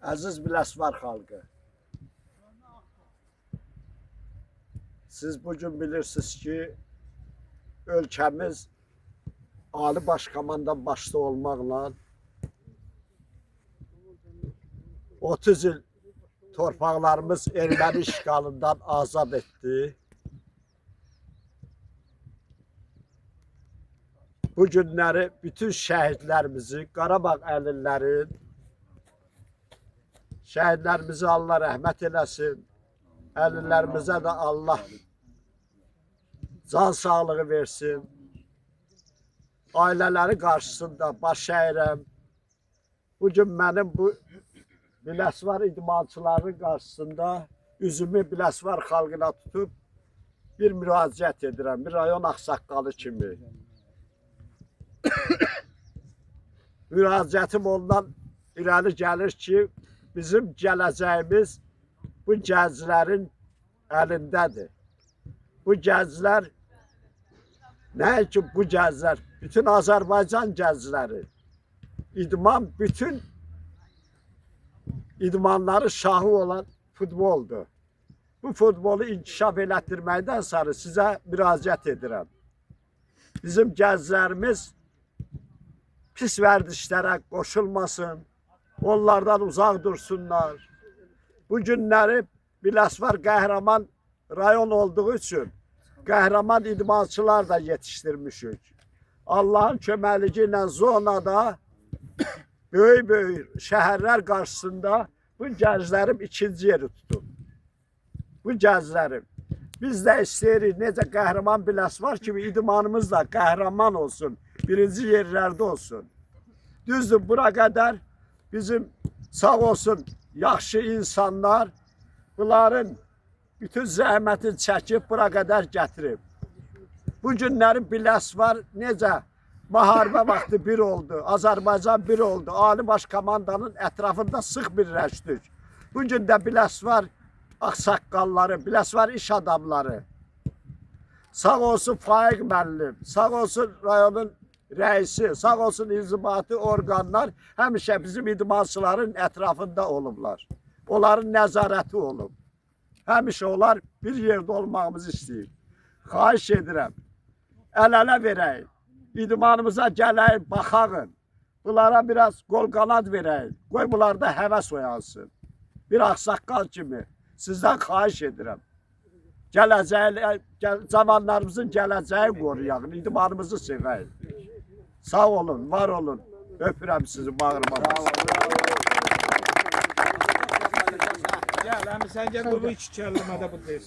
Aziz Biləsuvar xalqı, siz bugün bilirsiniz ki, ölkəmiz Ali Başkomandan başda olmaqla 30 il torpaqlarımız erməni işğalından azad etdi. Bu günləri bütün şəhidlərimizi, Qarabağ əlillərin, şəhidlərimizi Allah rəhmət eləsin, əlillərimizə də Allah can sağlığı versin. Ailələri qarşısında baş əyirəm. Bugün mənim bu Biləsuvar idmançılarının qarşısında üzümü Biləsuvar xalqına tutub bir müraciət edirəm, bir rayon ağsaqqalı kimi. Müraciətim ondan irəli gəlir ki, bizim gələcəyimiz bu gənclərin əlindədir. Bu gənclər, nəinki bu gənclər, bütün Azərbaycan gəncləri, idman bütün idmanları şahı olan futboldur. Bu futbolu inkişaf elətdirməkdən sonra sizə müraciət edirəm. Bizim gənclərimiz pis vərdişlərə qoşulmasın, onlardan uzaq dursunlar. Bu günləri Biləsuvar qəhrəman rayon olduğu üçün qəhrəman idmançılar da yetişdirmişik. Allahın köməkliyi ilə zonada böyük şəhərlər qarşısında bu gənclərim ikinci yeri tutub. Bu gənclərim. Biz də istəyirik, necə qəhrəman Biləsuvar kimi idmanımız da qəhrəman olsun, birinci yerlərdə olsun. Düzdür, bura qədər bizim sağ olsun yaxşı insanlar bunların bütün zəhmətini çəkib bura qədər gətirib. Bu günləri Biləsuvar necə müharibə vaxtı bir oldu, Azərbaycan bir oldu, Ali Başkomandanın ətrafında sıx birləşdik. Bugün də Biləsuvar ağsaqqalları, Biləsuvar iş adamları, sağ olsun Faiq müəllim, sağ olsun rayonun rəisi, sağ olsun inzibati orqanlar həmişə bizim idmançıların ətrafında olublar. Onların nəzarəti olub. Həmişə onlar bir yerdə olmağımızı istəyir. Xahiş edirəm, əl-ələ verəyin, idmanımıza gələyin, baxağın, bunlara biraz qol qanad verəyin, qoy bunlarda həvəs oyansın. Bir ağsaqqal kimi sizdən xahiş edirəm. Cavanlarımızın gələcəyi qoruyaq, idmanımızı sevəyin. Sağ olun, var olun. Öpürəm sizi bağrıma. Gəl, əmi sən gəl, bu iki kəlləmədə bu deyilsin.